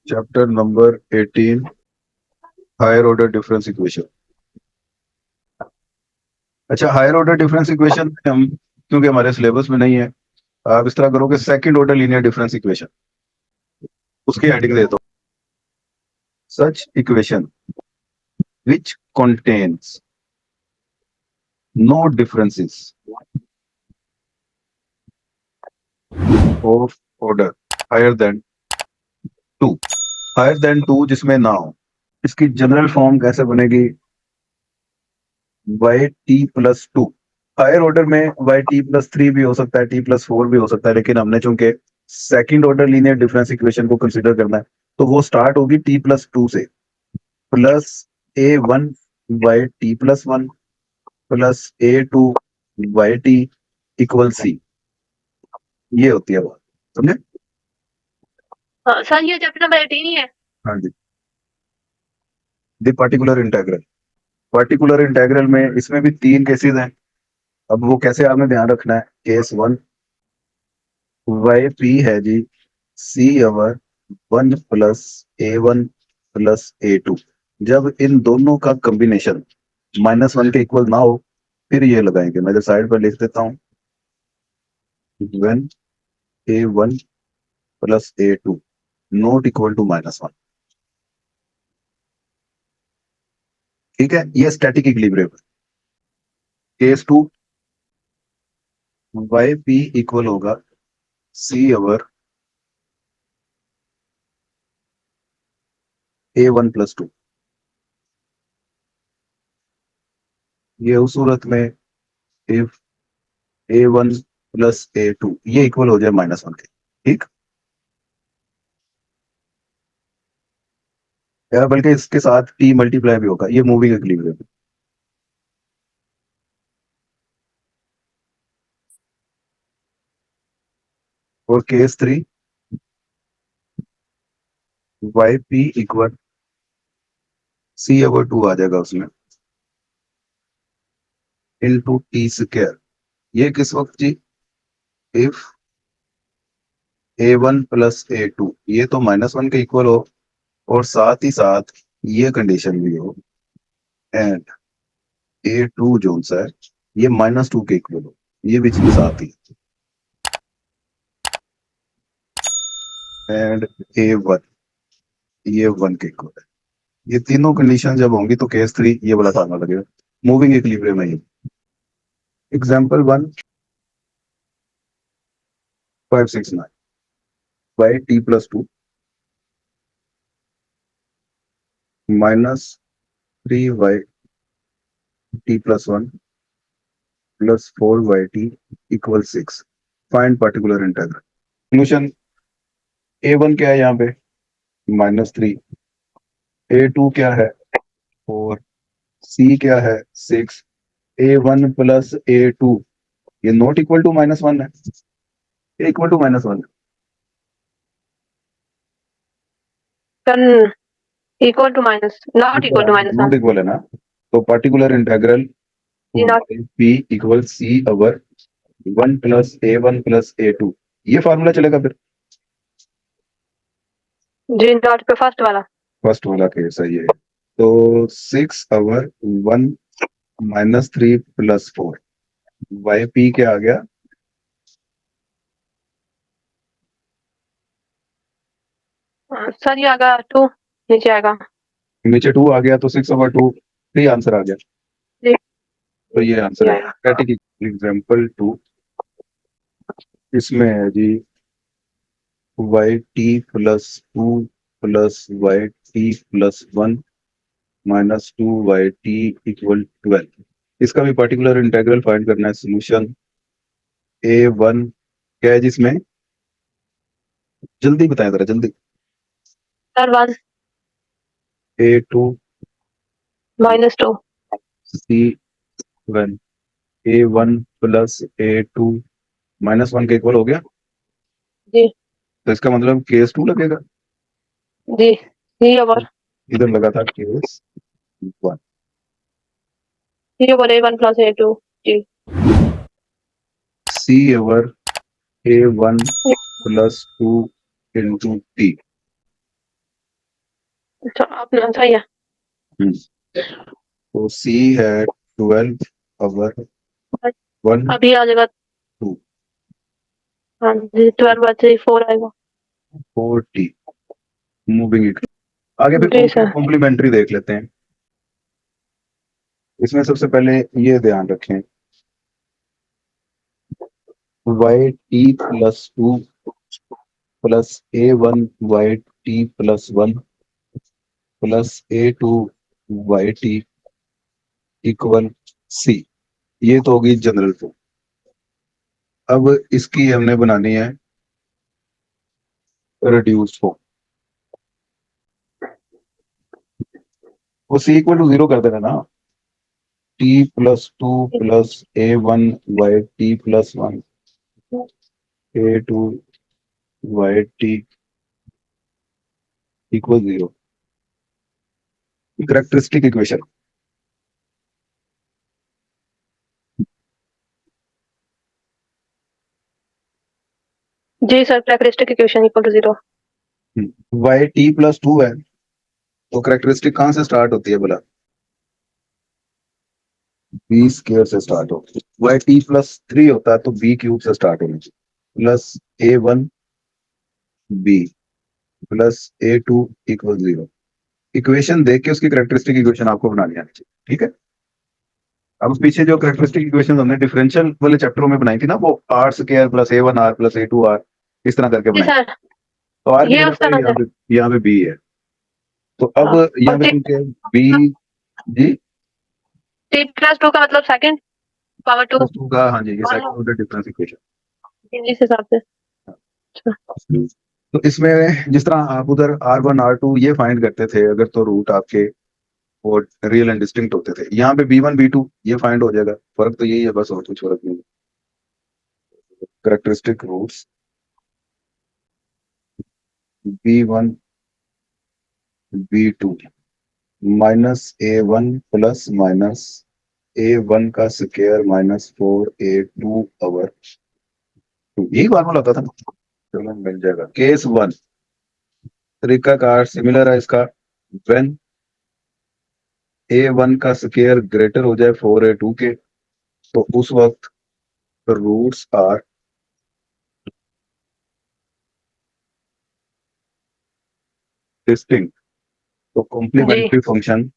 Chapter number 18 higher order difference equation. अच्छा, higher order difference equation हम क्योंकि हमारे सिलेबस में नहीं है, आप इस तरह करोगे second order linear difference equation, उसकी हेडिंग दे दो such equation which contains no differences of order higher than 2, higher than 2 जिसमें ना हो। इसकी जनरल फॉर्म कैसे बनेगी? Y T plus two. Higher order में वाई टी प्लस थ्री भी हो सकता है, टी प्लस फोर भी हो सकता है, लेकिन हमने चूंकि second order linear difference equation को कंसीडर करना है तो वो स्टार्ट होगी टी प्लस टू से, plus A one Y T plus one plus A two Y T equal C. ये होती है बात, समझे? सर ये चैप्टर नंबर 18 ही है। हाँ जी, the particular integral. Particular integral में इसमें भी तीन केसेस हैं। अब वो कैसे आपने ध्यान रखना है? केस वन, वाई पी है जी C over one plus A one plus A two. जब इन दोनों का कॉम्बिनेशन -1 के इक्वल ना हो फिर ये लगाएंगे। मैं इधर साइड पर लिख देता हूँ, when A one plus A two not equal to -1। ठीक है, ये स्टैटिक इक्विलिब्रियम है। Case two, Y P equal होगा C over A one plus two. ये उस सूरत में if A one plus A two ये इक्वल हो जाए -1 के। ठीक, या बल्कि इसके साथ टी मल्टीप्लाई भी होगा, ये मूविंग इक्विलिब्रियम। और case three, Y P equal C over two आ जाएगा उसमें इनटू टी स्क्वायर। ये किस वक्त जी? If A one plus A two ये तो -1 के इक्वल हो और साथ ही साथ ये कंडीशन भी हो एंड ए टू जो सा है ये -2 के इक्वल हो, ये भी चीज साथ ही, एंड ए वन ये 1 के इक्वल है। ये तीनों कंडीशन जब होंगी तो केस थ्री ये वाला फार्मूला लगेगा, मूविंग इक्विलिब्रियम है ये। Example one, 569 by T plus two -3 Y T plus one plus 4 Y T equal 6। Find particular integral. Solution A one क्या है यहाँ पे? -3। ए टू क्या है? 4। सी क्या है? 6। A one plus A two ये नॉट इक्वल टू -1 है, ये इक्वल टू -1 है। Ton equal to minus not equal to minus not equal है ना, तो particular integral not P equal C over 1 plus A one plus A two, ये formula चलेगा फिर। जी नॉट पे फर्स्ट वाला। फर्स्ट वाला केस है ये। तो 6 ओवर 1 -3 प्लस 4 वाई पी क्या आ गया? सर ये आएगा 2 नीचे आएगा। नीचे 2 आ गया तो 6 ओवर 2 3 आंसर आ गया। जी तो ये आंसर है आएगा। स्टैटिक। एग्जांपल 2, इसमें है जी Y T plus two plus Y T plus one -2 Y T equal 12। इसका भी पर्टिकुलर इंटीग्रल फाइंड करना है। सोल्यूशन ए वन क्या है जिसमें? जल्दी बताएं जरा जल्दी। Sir 1 A two -2 C one A one plus A two -1 के इक्वल हो गया। जी तो इसका मतलब केस टू लगेगा। जी सी ओवर इधर लगा था case one. C over A1 plus A2 जी C over A one plus two into T. अच्छा आपने सही है। तो सी है 12 पावर 1 अभी आ जाएगा। 2 हाँ जी 12 बचे 4 आएगा। 4t moving equation. आगे फिर जी सर। कॉम्प्लीमेंट्री देख लेते हैं। इसमें सबसे पहले ये ध्यान रखें, Y T plus 2 plus A1 Y T plus 1 plus A2 Y T equal C. ये तो होगी जनरल फॉर्म। अब इसकी हमने बनानी है रिड्यूस फॉर्म। वो सी इक्वल टू 0 कर देना ना, T plus 2 plus A1 Y T plus 1 A2 Y T equal 0। Characteristic equation. जी sir characteristic equation equal to 0। Y T plus 2 है, तो करेक्टरिस्टिक कहाँ से स्टार्ट होती है बोला? बी स्क्वायर से स्टार्ट होती है। वाई टी प्लस 3 होता है तो बी क्यूब से स्टार्ट होनी चाहिए, plus A1 B plus A2 equal 0। Equation देख के उसकी करेक्टरिस्टिक इक्वेशन आपको बनानी आनी चाहिए, ठीक है। अब पीछे जो करेक्टरिस्टिक इक्वेशन हमने डिफरेंशियल वाले चैप्टरों में बनाई थी ना, वो R square plus A1 R plus A2 R, इस तरह करके जी बनाई। सर तो आर की ये जगह उस पे तरह से। यहाँ पे बी है। तो अब हाँ यहाँ और पे क्योंकि बी, जी टी प्लस 2 का मतलब सेकंड पावर 2 प्लस 2 का, हाँ जी, ये सेकंड ऑर्डर डिफरेंस इक्वेशन। इस हिसाब से। अच्छा। तो इसमें जिस तरह आप उधर R1 R2 ये फाइंड करते थे अगर, तो रूट आपके वो रियल एंड डिस्टिंक्ट होते थे। यहाँ पे B1 B2 ये फाइंड हो जाएगा। फर्क तो यही है बस, और कुछ फर्क नहीं। Characteristic roots B1 B2 minus A1 plus minus A1 का स्क्वायर माइनस 4A2 पावर 2, यही फॉर्मूला होता था ना। चलो मिल जाएगा। केस 1 तरीका कार सिमिलर है इसका। व्हेन A1 का स्क्वायर ग्रेटर हो जाए 4A2 के, तो उस वक्त रूट्स आर डिस्टिंक्ट। तो जी कॉम्प्लीमेंट्री फंक्शन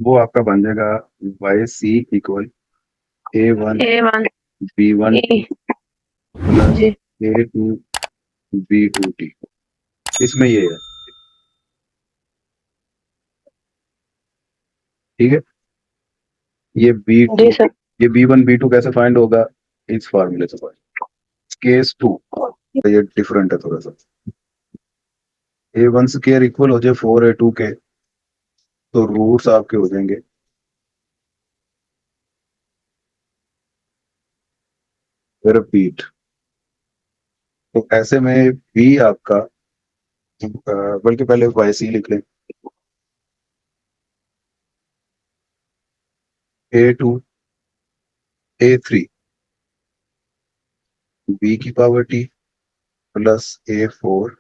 वो आपका बन जाएगा Y C equal A1 A1 B1 E plus जी A2 B2 टी। इसमें ये है, ठीक है। ये जी B2, सर। ये B1 B2 कैसे फाइंड होगा? इस फार्मूले से फाइंड। केस 2 ये डिफरेंट है थोड़ा सा। A1 स्क्वायर इक्वल हो जाए 4A2 के, तो रूट्स आपके हो जाएंगे रिपीट। तो ऐसे में बी आपका बल्कि पहले वाई सी लिख लें। A2 A3 बी की power T plus A4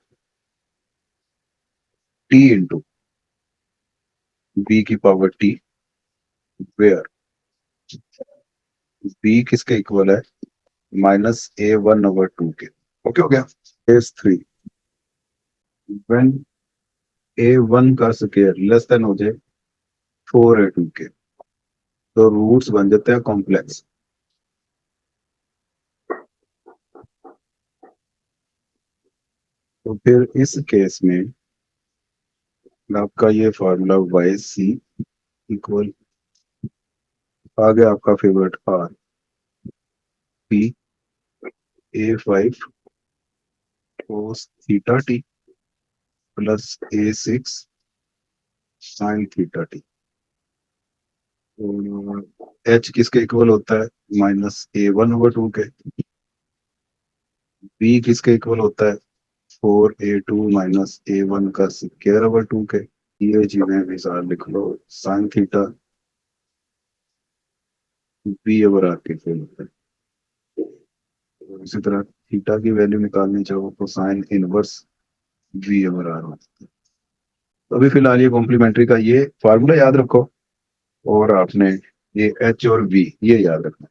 T into B की पावर टी, वेयर बी किसके इक्वल है? माइनस A1/2 के। ओके हो गया। केस 3 व्हेन A1 का स्क्वायर लेस देन हो जाए 4A2 के, तो रूट्स बन जाते हैं कॉम्प्लेक्स। तो फिर इस केस में आपका ये फॉर्मूला वाई सी इक्वल आ गया आपका favourite R P A5 cos theta T plus A6 sine theta T. H किसके इक्वल होता है? -A1/2 के। बी किसके इक्वल होता है? 4A2 -A1 का स्क्वायर/2 के। ये चीजें भी साथ लिख लो। Sine theta B over R के इक्वल होता है। और इसी तरह थीटा की वैल्यू निकालनी चाहो तो sine inverse V over R one. तो अभी फिलहाल ये कॉम्प्लीमेंट्री का ये फार्मूला याद रखो, और आपने ये एच और वी ये याद रखना।